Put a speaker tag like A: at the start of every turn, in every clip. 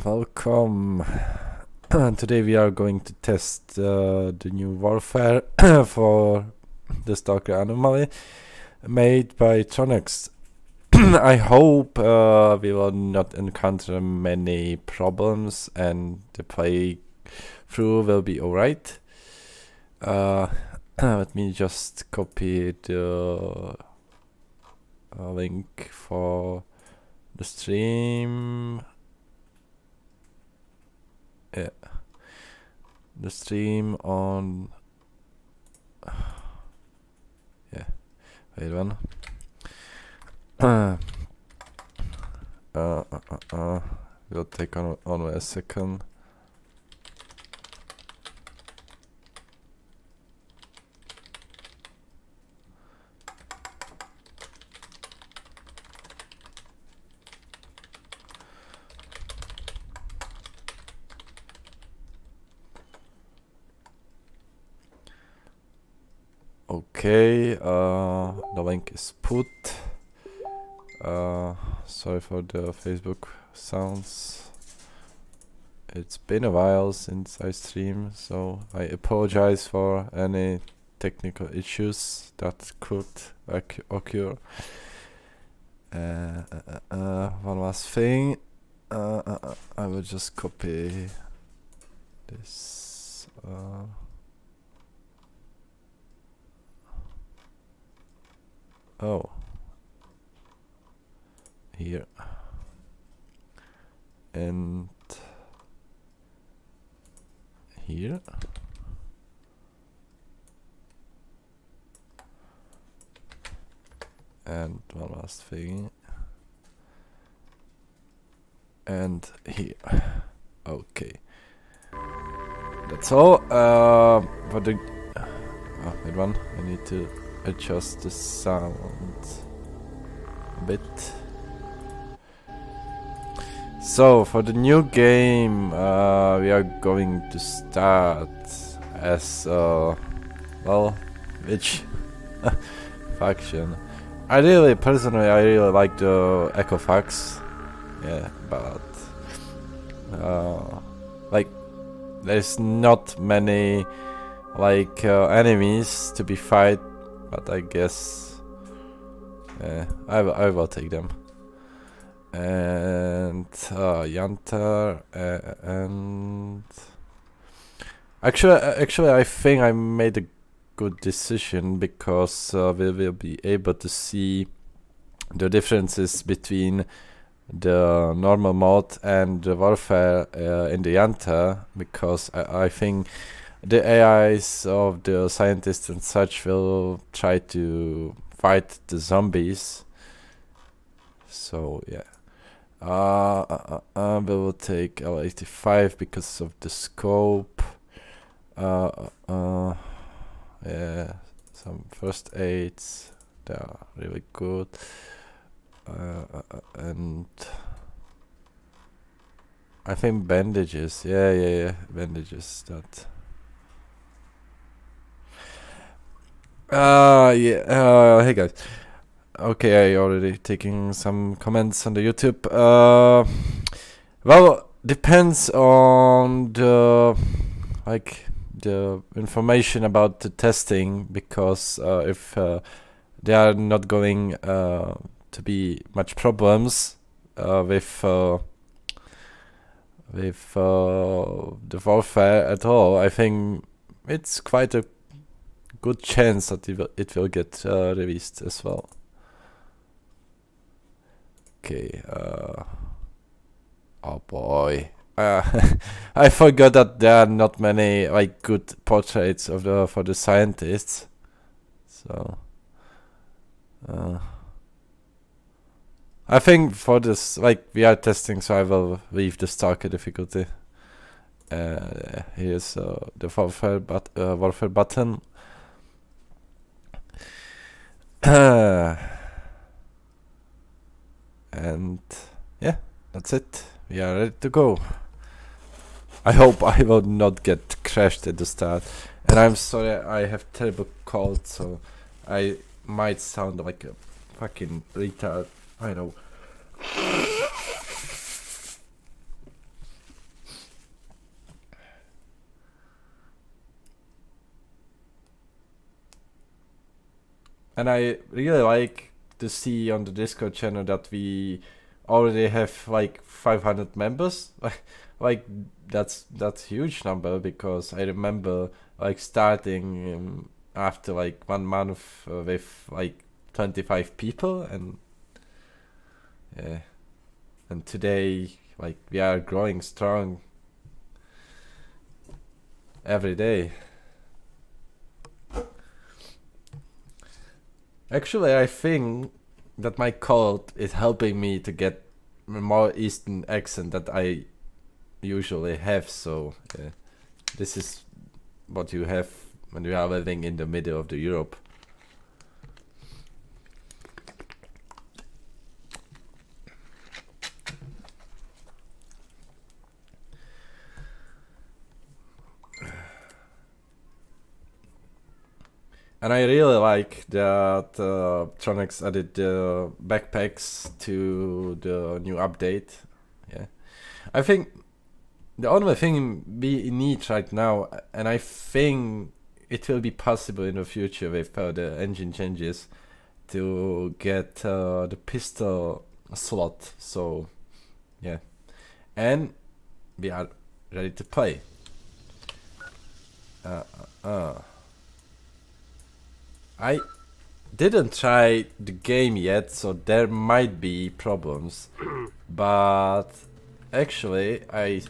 A: Welcome. Today we are going to test the new warfare for the S.T.A.L.K.E.R Anomaly made by Tronex. I hope we will not encounter many problems and the playthrough will be alright. Let me just copy the link for the stream. Yeah, the stream on. Yeah, wait one. Will take on a second. Okay, the link is put. Sorry for the Facebook sounds. It's been a while since I streamed, so I apologize for any technical issues that could occur. One last thing, I will just copy this. Oh, here and here. And one last thing. And here. Okay. That's all. For the wait one. I need to adjust the sound a bit. So for the new game, we are going to start as well, which faction? I really like the Echo Fax, yeah, but like there's not many like enemies to be fight, but I guess I will take them. And Yantar and actually I think I made a good decision because we will be able to see the differences between the normal mode and the warfare in the Yantar, because I think the AIs of the scientists and such will try to fight the zombies. So yeah. We will take L85 because of the scope. Yeah, some first aids, they are really good. And I think bandages, yeah, bandages, that. Hey guys. Okay, I already taking some comments on the YouTube. Well, depends on the the information about the testing, because if there are not going to be much problems with the warfare at all, I think it's quite a good chance that it will get released as well. Okay, oh boy, I forgot that there are not many like good portraits of for the scientists, so I think for this, like, we are testing, so I will leave the S.T.A.L.K.E.R difficulty. Here's the warfare button. And yeah, that's it. We are ready to go. I hope I will not get crashed at the start. And I'm sorry, I have terrible cold, so I might sound like a fucking retard. I know. And I really like to see on the Discord channel that we already have like 500 members. Like that's huge number, because I remember like starting after like 1 month with like 25 people, and yeah, and today like we are growing strong every day. Actually, I think that my code is helping me to get more Eastern accent that I usually have, so yeah. This is what you have when you are living in the middle of the Europe. And I really like that Tronics added the backpacks to the new update. Yeah, I think the only thing we need right now, and I think it will be possible in the future with the engine changes, to get the pistol slot. So yeah, and we are ready to play. I didn't try the game yet, so there might be problems, but actually I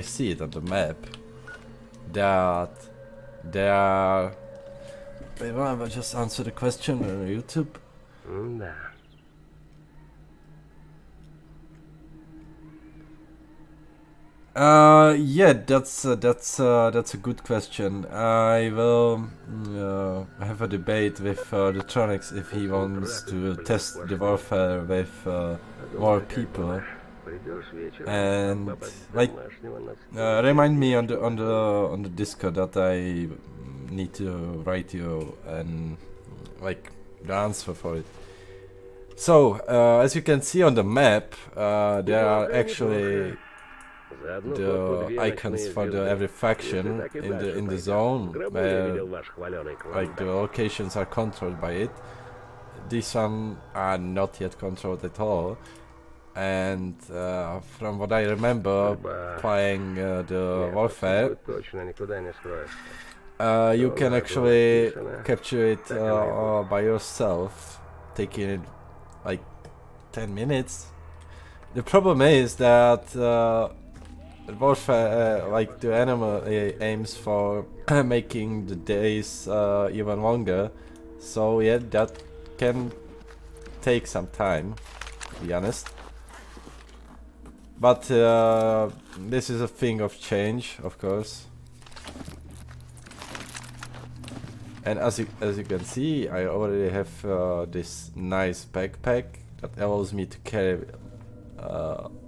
A: see it on the map that there are... Wait, I will just answer the question on YouTube.
B: Да.
A: Yeah, that's a good question. I will have a debate with the Tronics if he wants to test the warfare with more people, and like remind me on the Discord that I need to write you and like the answer for it. So as you can see on the map, there are actually the icons for the every faction in the zone, where like the locations are controlled by it. These one are not yet controlled at all, and from what I remember playing the warfare, you can actually capture it by yourself, taking it like 10 minutes. The problem is that warfare, like the enemy aims for making the days even longer, so yeah, that can take some time, to be honest. But this is a thing of change, of course. And as you can see, I already have this nice backpack that allows me to carry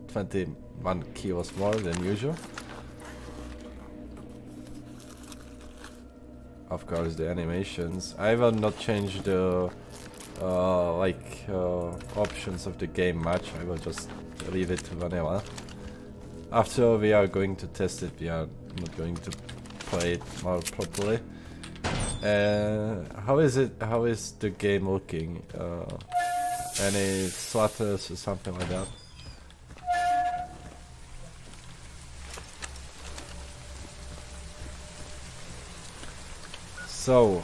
A: 21 kilos more than usual. Of course, the animations. I will not change the options of the game much. I will just leave it to vanilla. After we are going to test it, we are not going to play it more properly. How is it? How is the game looking? Any slaughters or something like that? So,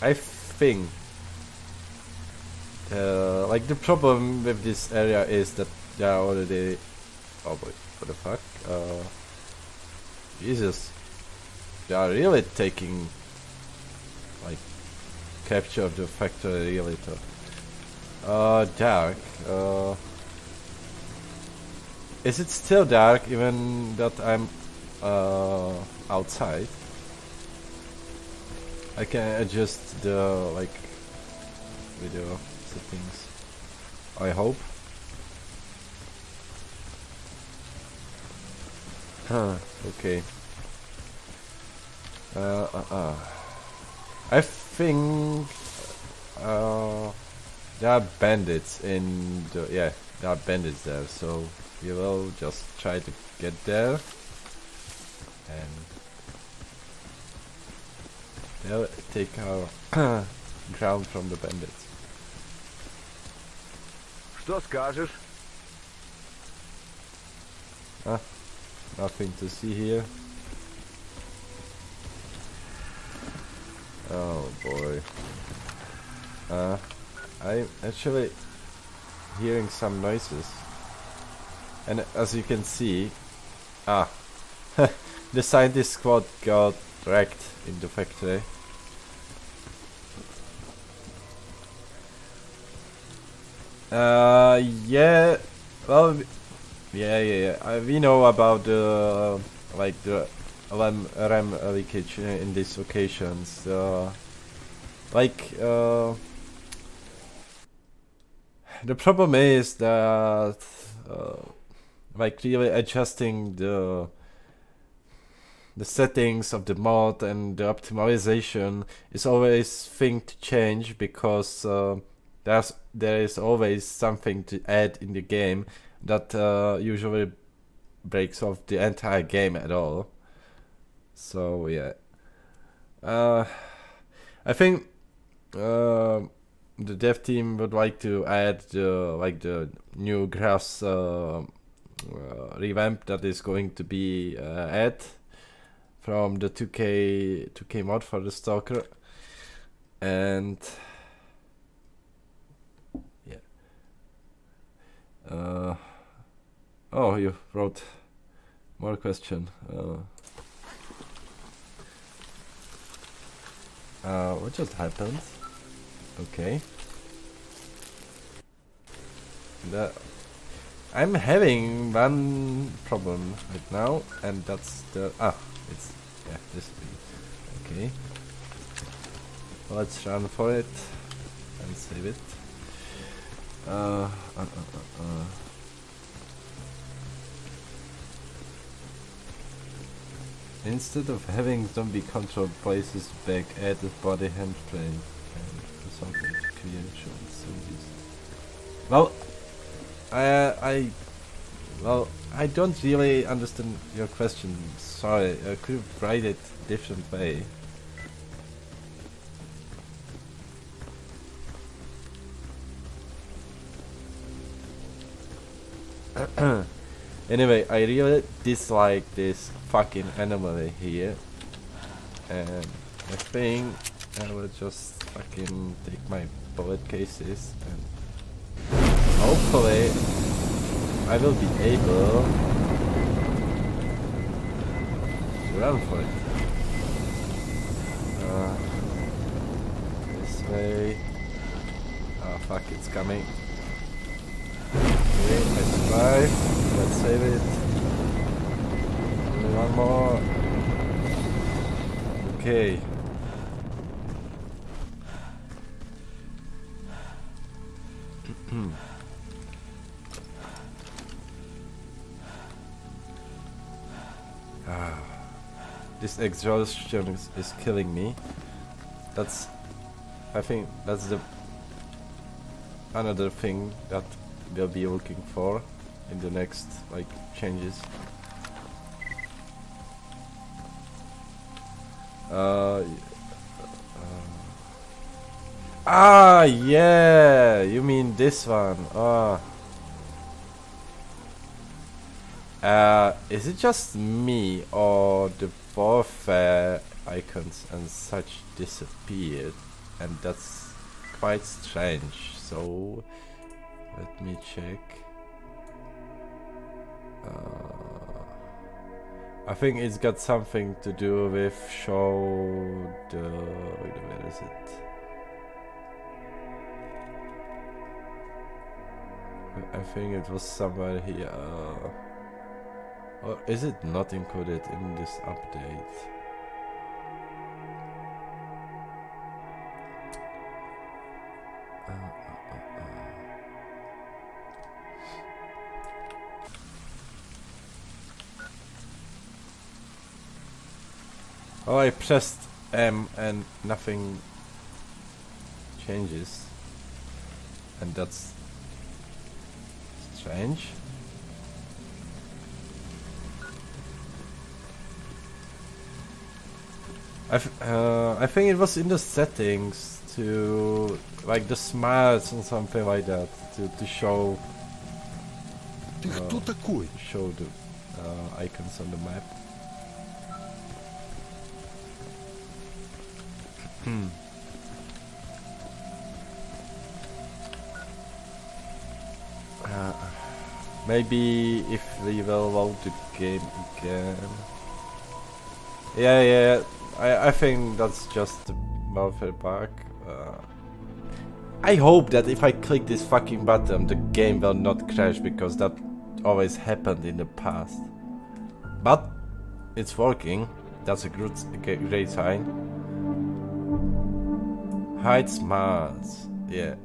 A: I think like the problem with this area is that there are already... Oh boy, what the fuck? Jesus, they are really taking like capture of the factory really tough. Dark. Is it still dark even that I'm outside? I can adjust the like video settings, I hope. Huh, okay. I think there are bandits in the... yeah, there are bandits there, so we will just try to get there and they'll take our ground from the bandits.
B: Что скажешь?
A: Ah, nothing to see here. Oh boy. I'm actually hearing some noises. And as you can see, the scientist squad got wrecked in the factory. Yeah, well, yeah. We know about the like the RAM leakage in these occasions. The problem is that like really adjusting the settings of the mod and the optimization is always thing to change, because there is always something to add in the game that usually breaks off the entire game at all. So yeah, I think the dev team would like to add the new grass revamp that is going to be add from the 2K mod for the Stalker, and yeah. Oh, you wrote more question. What just happened? Okay. I'm having one problem right now, and that's the it's this thing. Okay. Let's run for it and save it. Instead of having zombie control places back, add a body handprint and do something to clear insurance zombies. Well, I don't really understand your question. Sorry, I could write it different way. Anyway, I really dislike this fucking anomaly here, and I think I will just fucking take my bullet cases, and hopefully I will be able to run for it. This way. Oh fuck, it's coming. Okay, I survived. Let's save it. Only one more. Okay. This exhaustion is killing me. I think that's the another thing that we'll be looking for in the next changes. Yeah, you mean this one? Is it just me, or the warfare icons and such disappeared? And that's quite strange, so let me check. I think it's got something to do with show the... where is it? I think it was somewhere here. Or is it not included in this update? Oh, I pressed M and nothing changes, and that's strange. I think it was in the settings to like the smiles and something like that to show show the icons on the map. Maybe if we will load the game again. Yeah, I think that's just a welfare bug. I hope that if I click this fucking button, the game will not crash, because that always happened in the past. But it's working. That's a great sign. Hide smarts. Yeah.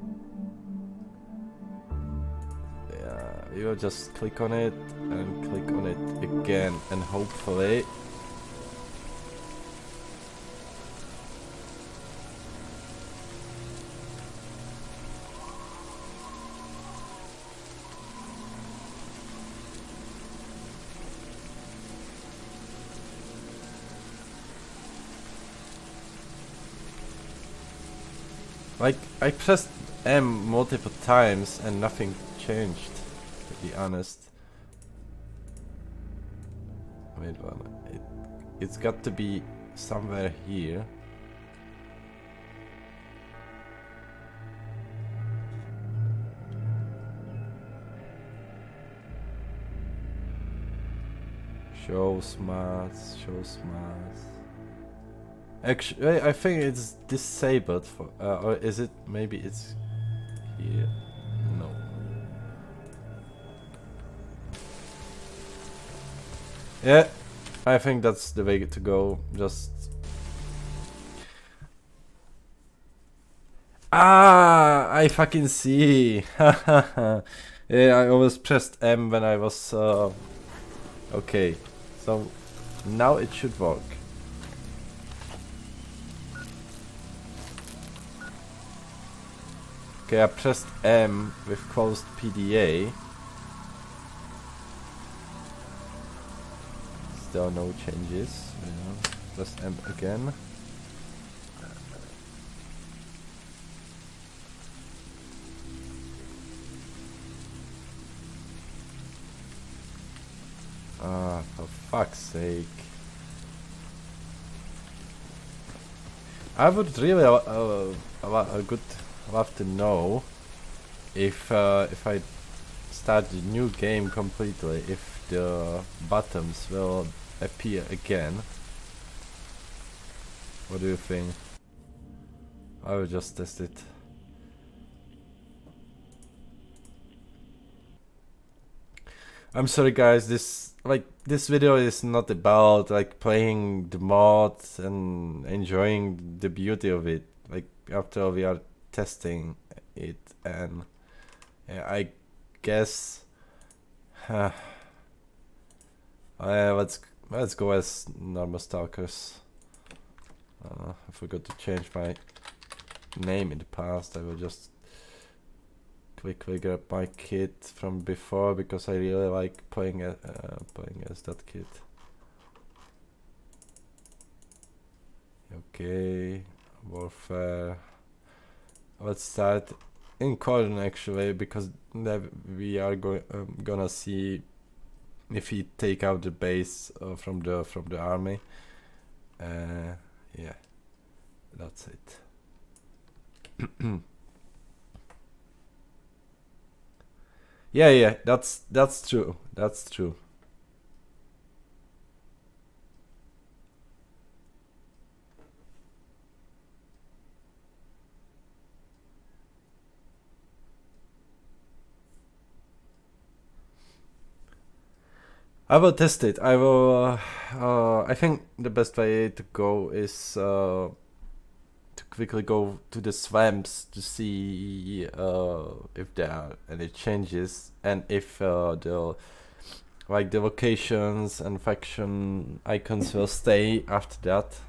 A: We will just click on it and click on it again, and hopefully like I pressed M multiple times and nothing changed, to be honest. Wait one, it's got to be somewhere here. Show smarts, show smarts. Actually, I think it's disabled for, or is it? Maybe it's here. No. Yeah, I think that's the way to go. Just I fucking see. Yeah, I always pressed M when I was okay. So now it should work. Okay, I pressed M with closed PDA. Still no changes. Yeah. Press M again. Ah, for fuck's sake. I would really love to know if I start the new game completely, if the buttons will appear again. What do you think? I will just test it. I'm sorry guys, this video is not about like playing the mod and enjoying the beauty of it. Like, after all, we are testing it, and yeah, I guess let's go as normal stalkers. I forgot to change my name in the past. I will just quickly grab my kit from before, because I really like playing as that kit. Okay, warfare. Let's start in Cordon actually, because we are gonna see if we take out the base from the army. Yeah, that's it. Yeah, that's true. That's true. I will test it. I will. I think the best way to go is to quickly go to the swamps to see if there are any changes, and if the locations and faction icons will stay after that.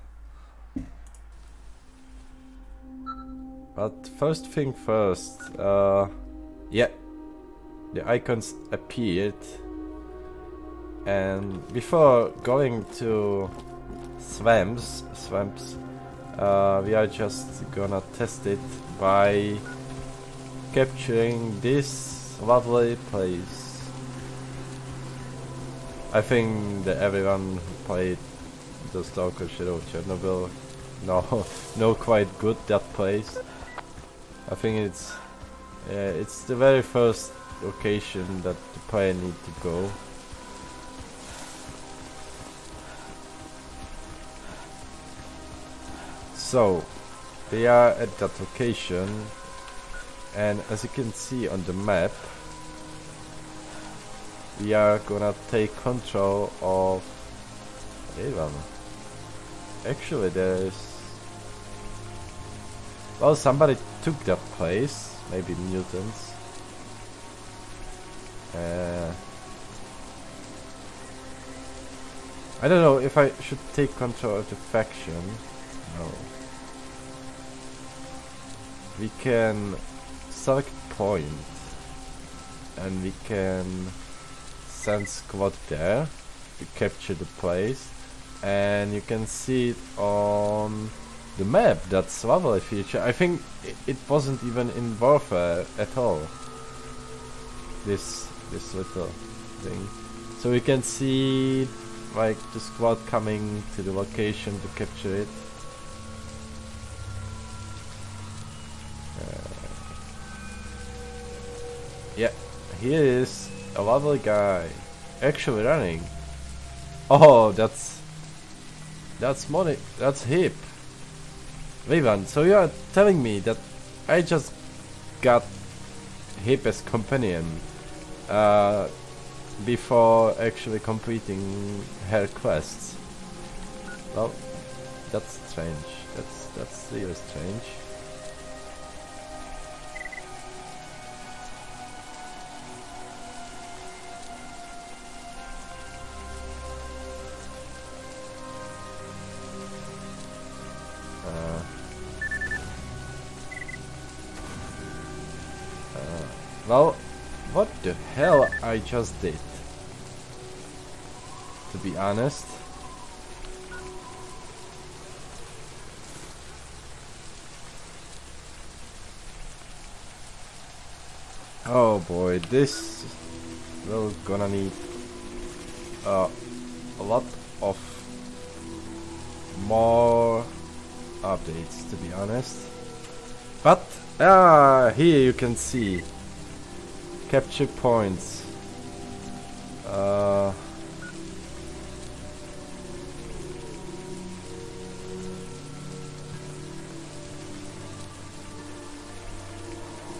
A: But first thing first. Yeah, the icons appeared. And before going to swamps, We are just gonna test it by capturing this lovely place. I think that everyone who played the Stalker Shadow of Chernobyl know quite good that place. I think it's the very first location that the player need to go. So we are at that location, and as you can see on the map, we are gonna take control of Ivan. Actually there's... well, somebody took that place, maybe mutants. I don't know if I should take control of the faction. No. We can select point and we can send squad there to capture the place, and you can see it on the map. That's lovely feature. I think it wasn't even in Warfare at all, this little thing. So we can see like the squad coming to the location to capture it. Yeah, here is a lovely guy actually running. Oh, that's money. That's hip. Vivan, so you are telling me that I just got hip as companion before actually completing her quests? Well, that's strange. That's really strange. Well, what the hell I just did, to be honest. Oh boy, this will gonna need a lot of more updates, to be honest. But here you can see capture points.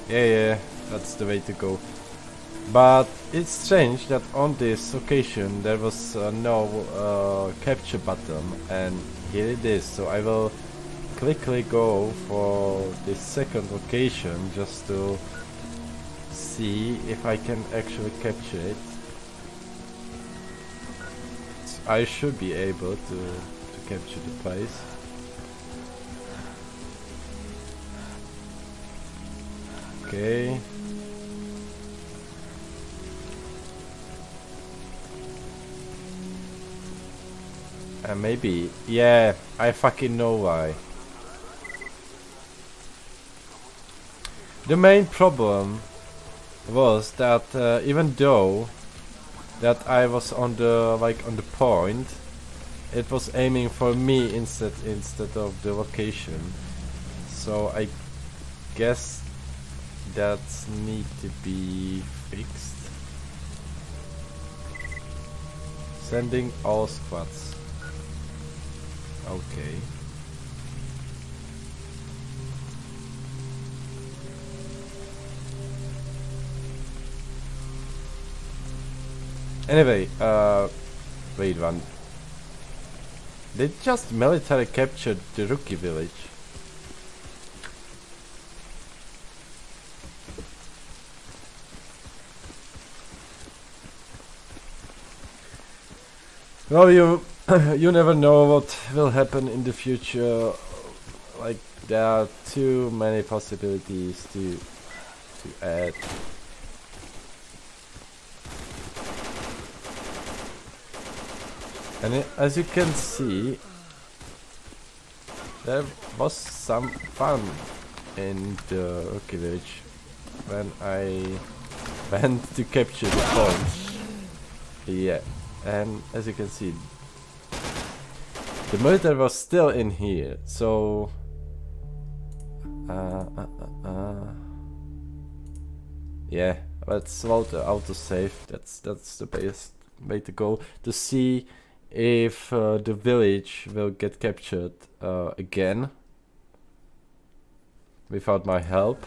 A: Yeah, that's the way to go. But it's strange that on this location there was no capture button, and here it is. So I will quickly go for this second location just to see if I can actually capture it. I should be able to capture the place. Okay. Maybe, yeah, I fucking know why. The main problem was that even though that I was on the point, it was aiming for me instead of the location. So I guess that need to be fixed. Sending all squads. Okay. Anyway, wait one. They just military captured the rookie village. Well, you never know what will happen in the future. Like, there are too many possibilities to add. And as you can see, there was some fun in the Rookie Village when I went to capture the points. Yeah, and as you can see, the murder was still in here, so yeah, let's load the autosave. That's the best way to go to see if the village will get captured again without my help,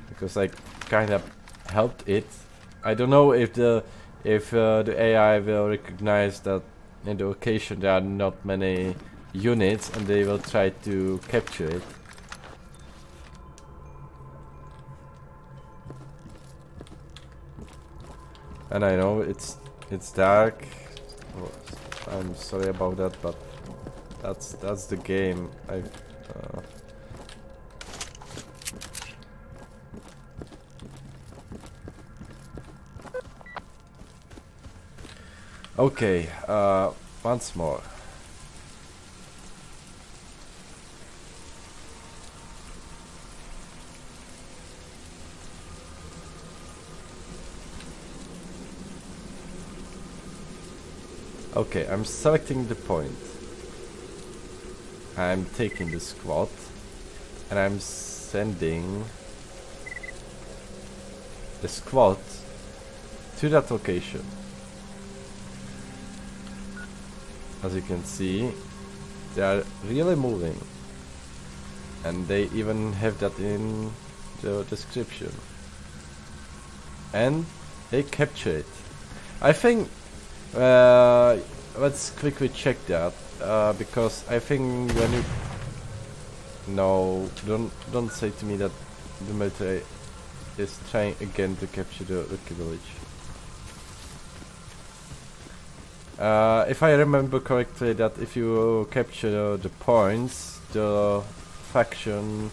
A: because I kind of helped it. I don't know if the AI will recognize that in the location there are not many units and they will try to capture it. And I know it's dark. Oh, I'm sorry about that, but that's the game. Okay, once more. Okay, I'm selecting the point. I'm taking the squad and I'm sending the squad to that location. As you can see, they are really moving, and they even have that in the description, and they capture it. I think let's quickly check that, because I think when you don't say to me that the military is trying again to capture the Rookie Village. If I remember correctly, that if you capture the points, the faction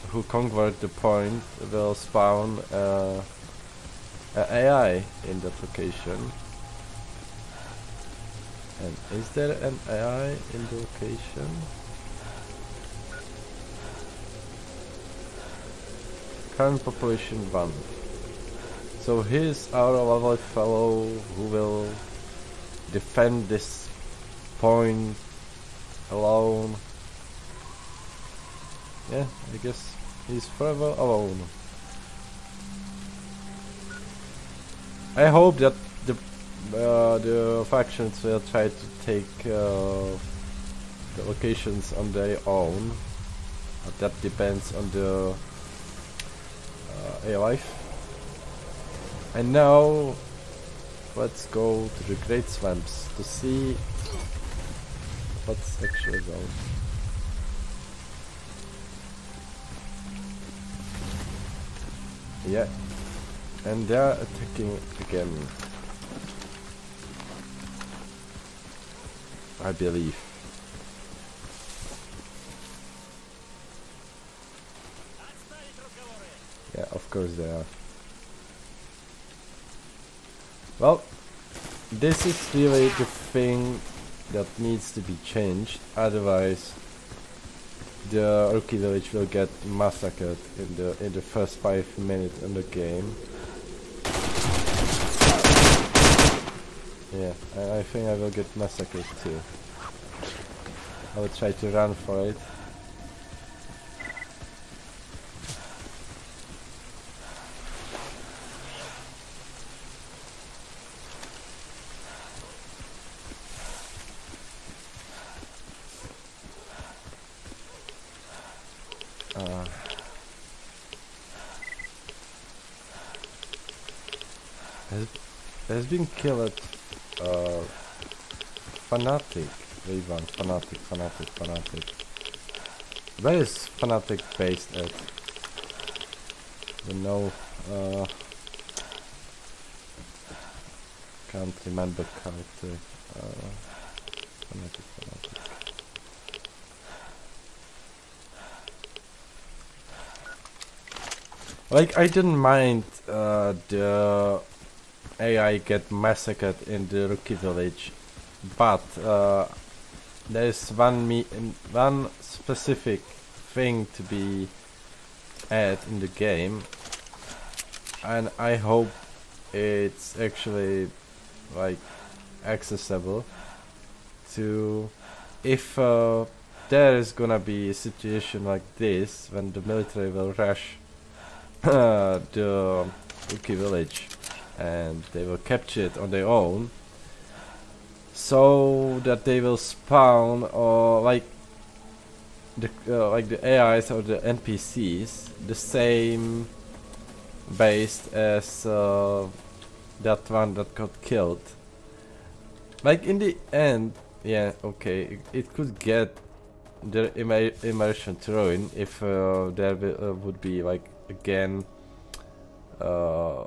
A: who convert the point will spawn a AI in that location. And is there an AI in the location? Current population 1. So here's our lovely fellow who will defend this point alone. Yeah, I guess he's forever alone. I hope that the factions will try to take the locations on their own, but that depends on the AI life. And now let's go to the Great Swamps to see what's actually going. Yeah, and they're attacking again, I believe. Yeah, of course they are. Well, this is really the thing that needs to be changed, otherwise the Rookie Village will get massacred in the first 5 minutes in the game. Yeah, I think I will get massacred too. I will try to run for it. Has been killed. Fanatic. Fanatic. Where is Fanatic based at? You know, can't remember character. Fanatic. Like, I didn't mind the AI get massacred in the Rookie Village, but there's one specific thing to be added in the game, and I hope it's actually like accessible to if there is gonna be a situation like this when the military will rush the rookie village and they will capture it on their own, so that they will spawn or like the AIs or the NPCs the same based as that one that got killed. Like in the end, yeah, okay, it could get the immersion to ruin if there would be like again the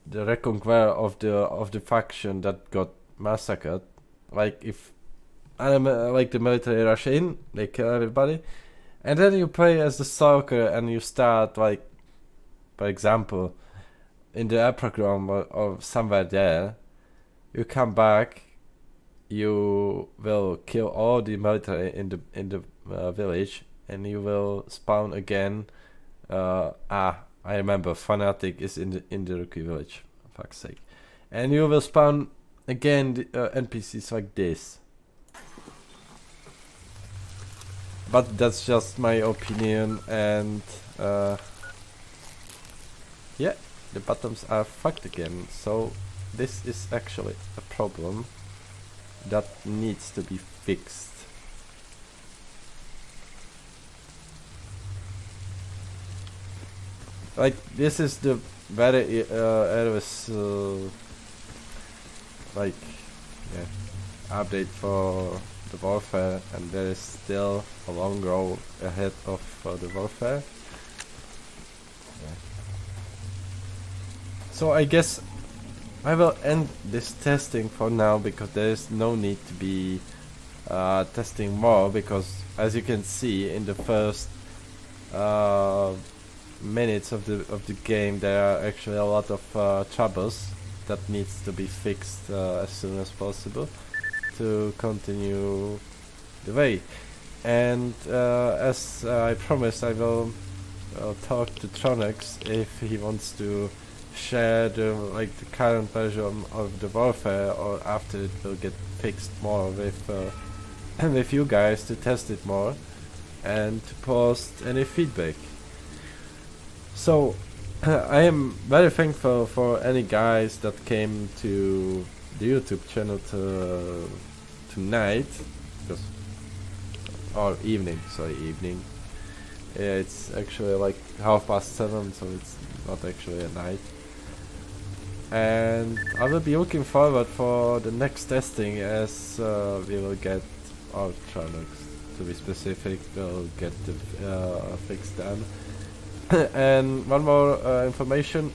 A: reconquer of the faction that got massacred. Like if like the military rush in, they kill everybody, and then you play as the S.T.A.L.K.E.R and you start like, for example, in the air program or somewhere there. You come back, you will kill all the military in the village, and you will spawn again. I remember, Fanatic is in the rookie village. For fuck's sake, and you will spawn again the NPCs like this. But that's just my opinion, and yeah, the buttons are fucked again. So this is actually a problem that needs to be fixed. Like this is the very errors like update for the warfare, and there is still a long road ahead of the warfare. So I guess I will end this testing for now, because there is no need to be testing more, because as you can see in the first minutes of the game, there are actually a lot of troubles that needs to be fixed as soon as possible to continue the way. And as I promised, I will talk to Tronex if he wants to share the current version of the warfare, or after it will get fixed more with with you guys to test it more and to post any feedback. So I am very thankful for any guys that came to the YouTube channel tonight, because or evening, sorry, evening. Yeah, it's actually like 7:30, so it's not actually a night. And I will be looking forward for the next testing, as we will get electronics, to be specific, we'll get the fix done. And one more information: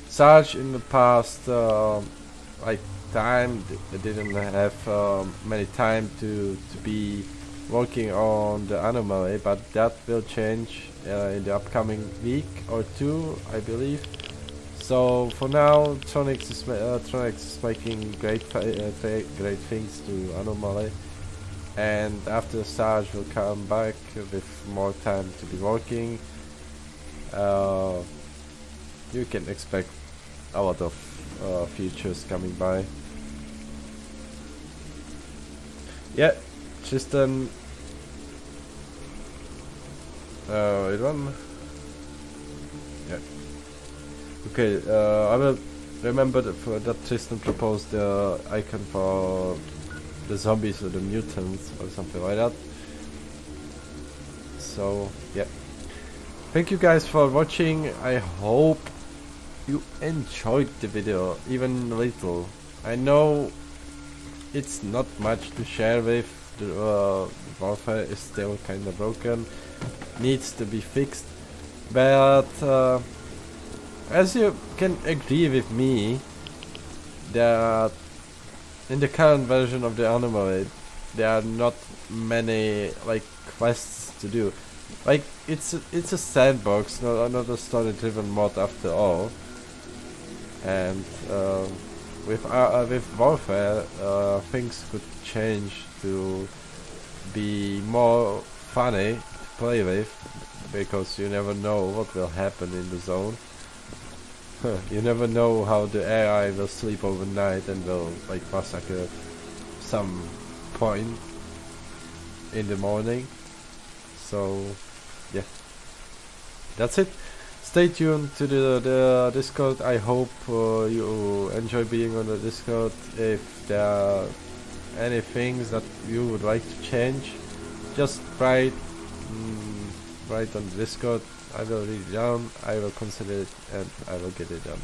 A: Sarge in the past time didn't have many time to be working on the anomaly, but that will change in the upcoming week or two, I believe. So for now, Tronex is making great things to Anomaly, and after Sarge will come back with more time to be working. You can expect a lot of features coming by. Yeah, Tristan. Wait one. Yeah. Okay, I will remember that Tristan proposed the icon for the zombies or the mutants or something like that. So, yeah. Thank you guys for watching. I hope you enjoyed the video, even a little. I know it's not much to share with. The warfare is still kinda broken, needs to be fixed, but as you can agree with me that in the current version of the Anomaly there are not many quests to do. Like it's a sandbox, not a story-driven mod after all, and with Warfare, things could change to be more funny to play with, because you never know what will happen in the zone. You never know how the AI will sleep overnight and will like massacre some point in the morning. So yeah, that's it. Stay tuned to the Discord. I hope you enjoy being on the Discord. If there are any things that you would like to change, just write on the Discord. I will read it down, I will consider it, and I will get it done.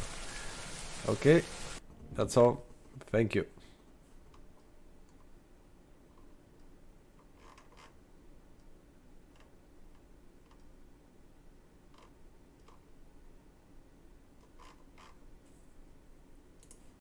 A: Okay, that's all. Thank you.